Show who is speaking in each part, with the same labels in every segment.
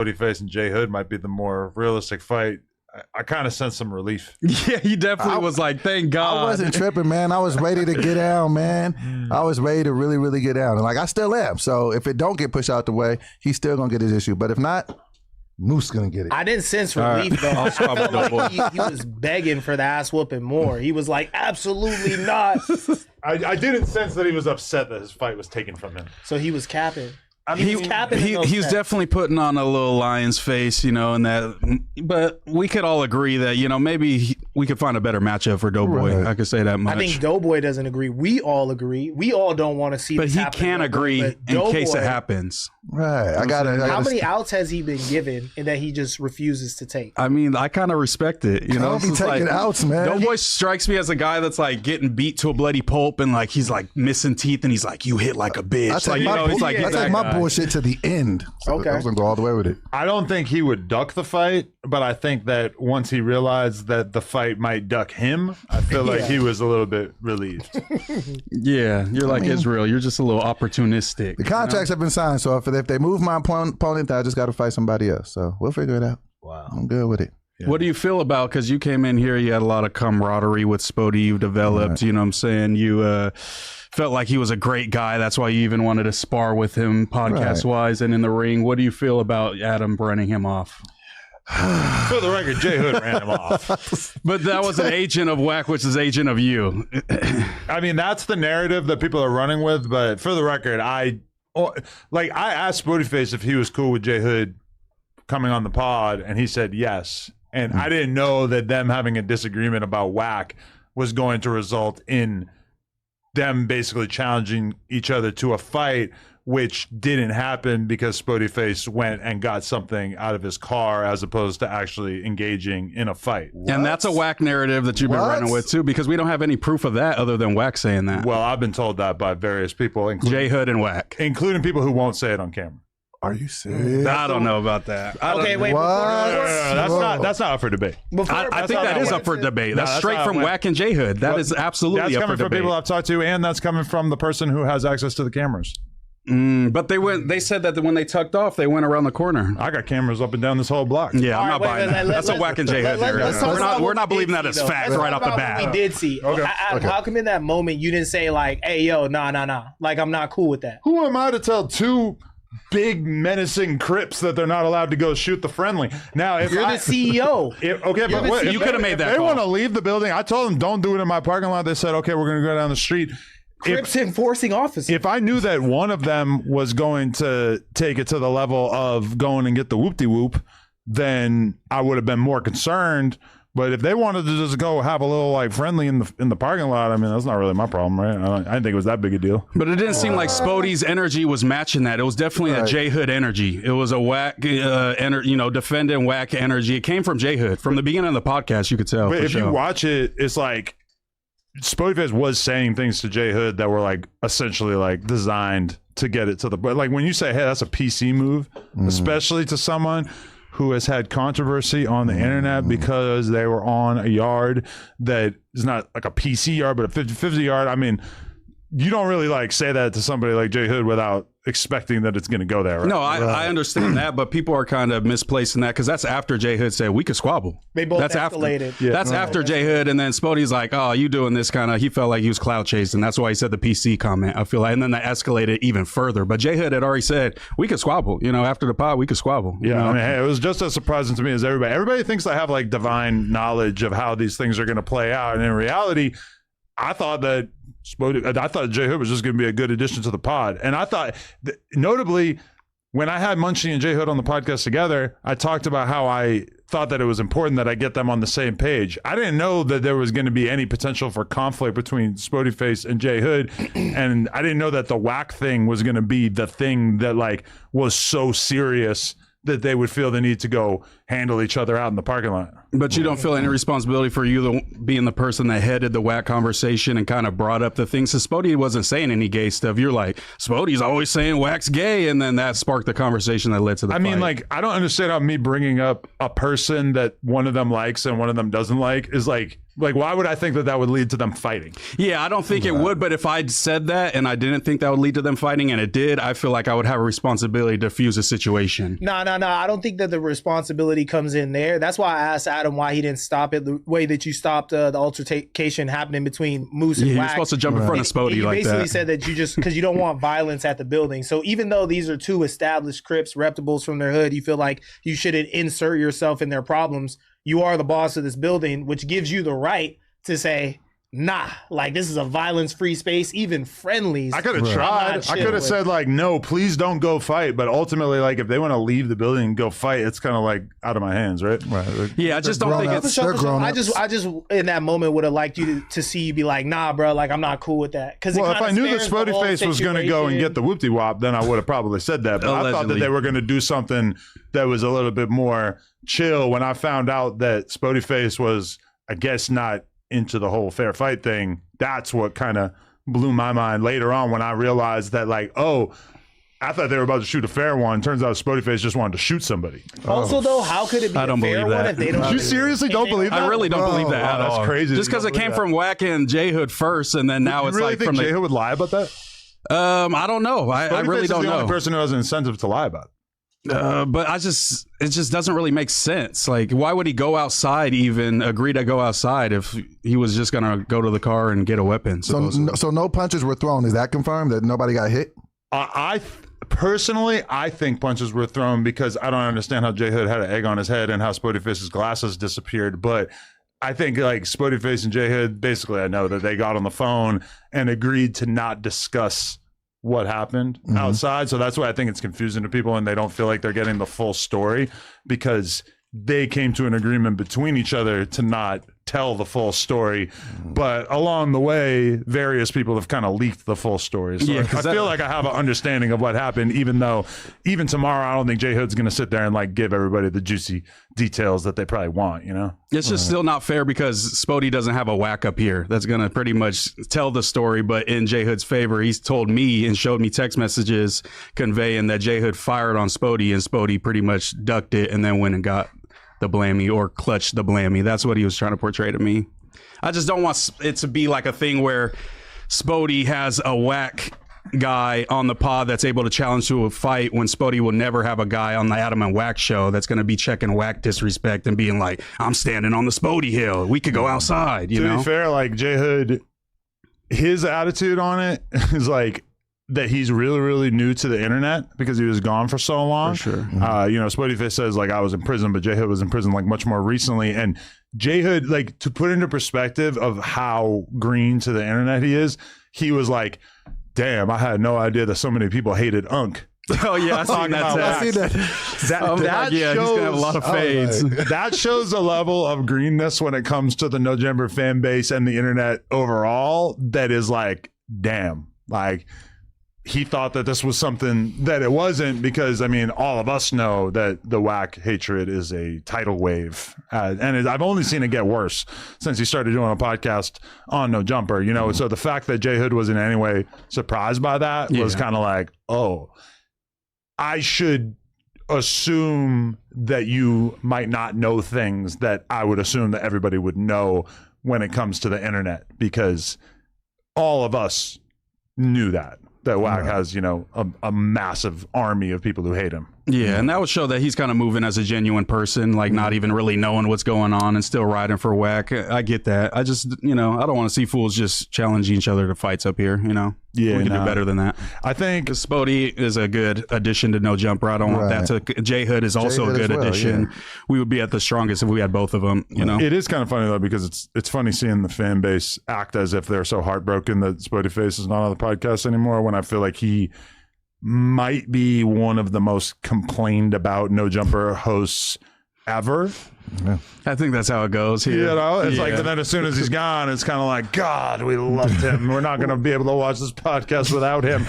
Speaker 1: SpoetyFace and Jhood might be the more realistic fight, I kind of sense some relief.
Speaker 2: Yeah, he definitely was like, thank God.
Speaker 3: I wasn't tripping, man. I was ready to get down, man. I was ready to really, really get down. And like, I still am. So if it don't get pushed out the way, he's still going to get his issue. But if not, Moose going to get it.
Speaker 4: I didn't sense relief, though. I felt like he was begging for the ass whooping more. He was like, absolutely not.
Speaker 1: I didn't sense that he was upset that his fight was taken from him.
Speaker 4: So he was capping.
Speaker 2: I mean, he's definitely putting on a little lion's face, you know, and that. But we could all agree that, you know, maybe we could find a better matchup for Doughboy. Right. I could say that much.
Speaker 4: I think Doughboy doesn't agree. We all agree. We all don't want to see.
Speaker 2: But he can agree in case it happens.
Speaker 3: Right.
Speaker 4: How many outs has he been given and that he just refuses to take?
Speaker 2: I mean, I kind of respect it. You know,
Speaker 3: be taking outs, man.
Speaker 2: Doughboy strikes me as a guy that's like getting beat to a bloody pulp and like he's like missing teeth and he's like, you hit like a bitch.
Speaker 3: I take my bullshit to the end. So
Speaker 4: okay.
Speaker 3: I was gonna go all the way with it.
Speaker 1: I don't think he would duck the fight, but I think that once he realized that the fight might duck him, I feel like he was a little bit relieved.
Speaker 2: Yeah, you're like Israel. You're just a little opportunistic.
Speaker 3: The contracts have been signed, so if they move my opponent, I just got to fight somebody else. So we'll figure it out.
Speaker 1: Wow,
Speaker 3: I'm good with it.
Speaker 2: Yeah. What do you feel about, because you came in here, you had a lot of camaraderie with Spoety, you've developed, right. You know what I'm saying? You felt like he was a great guy. That's why you even wanted to spar with him podcast-wise and in the ring. What do you feel about Adam running him off?
Speaker 1: For the record, Jhood ran him off.
Speaker 2: But that was an agent of Wack, which is agent of you.
Speaker 1: I mean, that's the narrative that people are running with, but for the record, I asked SpoetyFace if he was cool with Jhood coming on the pod, and he said yes. And I didn't know that them having a disagreement about Wack was going to result in them basically challenging each other to a fight, which didn't happen because SpoetyFace went and got something out of his car as opposed to actually engaging in a fight.
Speaker 2: What? And that's a Wack narrative that you've been running with too, because we don't have any proof of that other than Wack saying that.
Speaker 1: Well, I've been told that by various people, including
Speaker 2: Jhood and Wack,
Speaker 1: including people who won't say it on camera.
Speaker 3: Are you serious?
Speaker 2: I don't know about that.
Speaker 4: Okay, wait.
Speaker 1: That's not up for debate.
Speaker 2: I think that is up for debate. That's straight from Wack and Jhood. That is absolutely up for debate.
Speaker 1: That's coming from people I've talked to, and that's coming from the person who has access to the cameras.
Speaker 2: But they said that when they tucked off, they went around the corner.
Speaker 1: I got cameras up and down this whole block.
Speaker 2: Yeah, I'm not buying that. That's a Wack and Jhood narrative. We're not believing that as fact right off the bat.
Speaker 4: We did see. Okay. How come in that moment you didn't say like, hey, yo, nah. Like, I'm not cool with that.
Speaker 1: Who am I to tell two big menacing Crips that they're not allowed to go shoot the friendly? Now, if
Speaker 4: you're the CEO.
Speaker 2: You could have made that call.
Speaker 1: They want to leave the building. I told them don't do it in my parking lot. They said, okay, we're going to go down the street.
Speaker 4: Crips enforcing officers.
Speaker 1: If I knew that one of them was going to take it to the level of going and get the whoop-de-whoop, then I would have been more concerned. But if they wanted to just go have a little like friendly in the parking lot, I mean, that's not really my problem, right? I didn't think it was that big a deal.
Speaker 2: But it didn't seem like Spoety's energy was matching that. It was definitely a Jhood energy. It was a Wack, defending Wack energy. It came from Jhood from the beginning of the podcast. You could tell.
Speaker 1: But if you watch it, it's like SpoetyFace was saying things to Jhood that were like essentially like designed to get it to the. But like when you say, "Hey, that's a PC move," especially to someone who has had controversy on the internet because they were on a yard that is not like a PC yard, but a 50-50 yard. I mean, you don't really like say that to somebody like Jhood without expecting that it's going to go there. Right?
Speaker 2: No, I understand that, but people are kind of misplacing that because that's after Jhood said we could squabble.
Speaker 4: They both escalated.
Speaker 2: That's after Jhood, and then Spoety's like, oh, you doing this kind of, he felt like he was clout chasing. That's why he said the PC comment, I feel like, and then that escalated even further. But Jhood had already said we could squabble, after the pod, we could squabble.
Speaker 1: Yeah, I mean, hey, it was just as surprising to me as everybody. Everybody thinks I have like divine knowledge of how these things are going to play out. And in reality, I thought that Jhood was just going to be a good addition to the pod. And I thought, notably, when I had Munchie and Jhood on the podcast together, I talked about how I thought that it was important that I get them on the same page. I didn't know that there was going to be any potential for conflict between SpoetyFace and Jhood. And I didn't know that the Wack thing was going to be the thing that like was so serious that they would feel the need to go handle each other out in the parking lot.
Speaker 2: But you don't feel any responsibility for you being the person that headed the Wack conversation and kind of brought up the things. So Spoety wasn't saying any gay stuff. You're like, Spoety's always saying Wack's gay, and then that sparked the conversation that led to the fight.
Speaker 1: mean, like, I don't understand how me bringing up a person that one of them likes and one of them doesn't like is like Like, why would I think that would lead to them fighting?
Speaker 2: Yeah, I don't think it would, but if I'd said that and I didn't think that would lead to them fighting and it did, I feel like I would have a responsibility to defuse a situation.
Speaker 4: No. I don't think that the responsibility comes in there. That's why I asked Adam why he didn't stop it the way that you stopped the altercation happening between Moose and
Speaker 2: Yeah,
Speaker 4: Wack.
Speaker 2: you're supposed to jump in front of Spoety
Speaker 4: You
Speaker 2: like
Speaker 4: basically
Speaker 2: that.
Speaker 4: said that you just, because you don't want violence at the building. So even though these are two established Crips, reputables from their hood, you feel like you shouldn't insert yourself in their problems. You are the boss of this building, which gives you the right to say, nah, like this is a violence-free space, even friendlies.
Speaker 1: I could have tried. I could have said like, no, please don't go fight. But ultimately, like if they want to leave the building and go fight, it's kind of like out of my hands, right?
Speaker 3: Right.
Speaker 2: Yeah, I just don't think it's...
Speaker 3: They're grown
Speaker 4: I just in that moment would have liked you to see you be like, nah, bro, like I'm not cool with that. Because
Speaker 1: Well, if I knew that SpoetyFace was going to go and get the whoopty wop, then I would have probably said that. But I thought that
Speaker 2: Allegedly.
Speaker 1: they were going to do something that was a little bit more chill. When I found out that SpoetyFace was, I guess, not into the whole fair fight thing, that's what kind of blew my mind later on when I realized that, like, oh, I thought they were about to shoot a fair one. Turns out SpoetyFace just wanted to shoot somebody.
Speaker 4: Also, though, how could it be
Speaker 2: I don't
Speaker 4: a fair
Speaker 2: believe
Speaker 4: one
Speaker 2: that.
Speaker 4: if they don't?
Speaker 1: You seriously don't believe that?
Speaker 2: I really don't believe that at all.
Speaker 1: That's crazy.
Speaker 2: Just because it came from Wack and Jhood first, and then now
Speaker 1: You
Speaker 2: it's
Speaker 1: really
Speaker 2: like
Speaker 1: think
Speaker 2: from
Speaker 1: J
Speaker 2: the...
Speaker 1: Hood would lie about that?
Speaker 2: I don't know. I
Speaker 1: SpoetyFace
Speaker 2: really
Speaker 1: is
Speaker 2: don't
Speaker 1: the only
Speaker 2: know.
Speaker 1: person who has an incentive to lie about it.
Speaker 2: But it just doesn't really make sense. Like, why would he go outside, even agree to go outside if he was just going to go to the car and get a weapon?
Speaker 3: So no punches were thrown. Is that confirmed that nobody got hit?
Speaker 1: I personally, I think punches were thrown because I don't understand how J Hood had an egg on his head and how SpoetyFace's glasses disappeared. But I think like SpoetyFace and J Hood, basically, I know that they got on the phone and agreed to not discuss what happened outside. So that's why I think it's confusing to people and they don't feel like they're getting the full story because they came to an agreement between each other to not tell the full story. But along the way, various people have kind of leaked the full story. So
Speaker 2: Yeah,
Speaker 1: I feel like I have an understanding of what happened, even though even tomorrow, I don't think J Hood's going to sit there and like give everybody the juicy details that they probably want, you know?
Speaker 2: It's just still not fair because Spoety doesn't have a whack up here that's going to pretty much tell the story. But in J Hood's favor, he's told me and showed me text messages conveying that J Hood fired on Spoety and Spoety pretty much ducked it and then went and got the blammy or clutched the blammy. That's what he was trying to portray to me. I just don't want it to be like a thing where Spoety has a whack guy on the pod that's able to challenge to a fight when Spoety will never have a guy on the Adam and Wack show that's going to be checking Wack disrespect and being like, I'm standing on the Spoety hill. We could go outside, you
Speaker 1: To
Speaker 2: know?
Speaker 1: be fair, like J Hood, his attitude on it is like that he's really, really new to the internet because he was gone for so long.
Speaker 2: For sure.
Speaker 1: You know, SpoetyFace says like I was in prison, but J Hood was in prison like much more recently. And J Hood, like to put into perspective of how green to the internet he is, he was like, damn, I had no idea that so many people hated Unk.
Speaker 2: Oh, yeah, I seen that.
Speaker 3: I see that.
Speaker 1: That
Speaker 2: yeah,
Speaker 1: shows,
Speaker 2: he's going to have a lot of fades.
Speaker 1: that shows a level of greenness when it comes to the No Jumper fan base and the internet overall that is like, damn, like he thought that this was something that it wasn't because, I mean, all of us know that the Wack hatred is a tidal wave. And I've only seen it get worse since he started doing a podcast on No Jumper, you know? So the fact that J Hood was in any way surprised by that was kind of like, oh, I should assume that you might not know things that I would assume that everybody would know when it comes to the internet because all of us knew that Wack has, you know, a massive army of people who hate him.
Speaker 2: Yeah, and that would show that he's kind of moving as a genuine person, like not even really knowing what's going on and still riding for Wack. I get that. I just, you know, I don't want to see fools just challenging each other to fights up here, you know?
Speaker 1: Yeah,
Speaker 2: we can do better than that.
Speaker 1: I think
Speaker 2: Spoety is a good addition to No Jumper. I don't want that to... J Hood is also
Speaker 3: J-Hood
Speaker 2: a good
Speaker 3: as well,
Speaker 2: addition.
Speaker 3: yeah.
Speaker 2: We would be at the strongest if we had both of them, you know?
Speaker 1: it is kind of funny though because it's funny seeing the fan base act as if they're so heartbroken that SpoetyFace is not on the podcast anymore when I feel like he might be one of the most complained about No Jumper hosts ever.
Speaker 2: I think that's how it goes here.
Speaker 1: You know, it's like, and then as soon as he's gone, it's kind of like, God, we loved him. We're not going to be able to watch this podcast without him.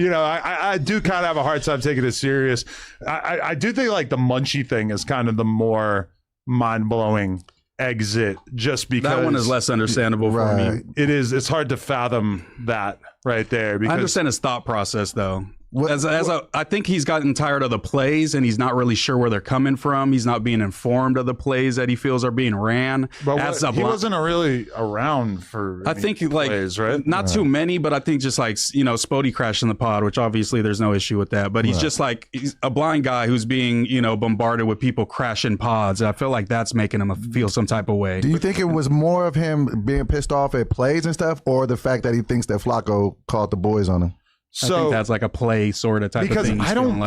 Speaker 1: You know, I do kind of have a hard time taking it serious. I do think like the Munchie thing is kind of the more mind-blowing exit just because
Speaker 2: That one is less understandable for me.
Speaker 1: it's hard to fathom that right there because
Speaker 2: I understand his thought process though. I think he's gotten tired of the plays and he's not really sure where they're coming from. He's not being informed of the plays that he feels are being ran.
Speaker 1: But he wasn't really around for
Speaker 2: I think
Speaker 1: plays, right?
Speaker 2: Not too many, but I think just like, Spoety crashing the pod, which obviously there's no issue with that. But he's just like he's a blind guy who's being, bombarded with people crashing pods. And I feel like that's making him feel some type of way.
Speaker 3: Do you think it was more of him being pissed off at plays and stuff, or the fact that he thinks that Flacco called the boys on him?
Speaker 2: I think that's like a play sort of type of thing.
Speaker 1: I don't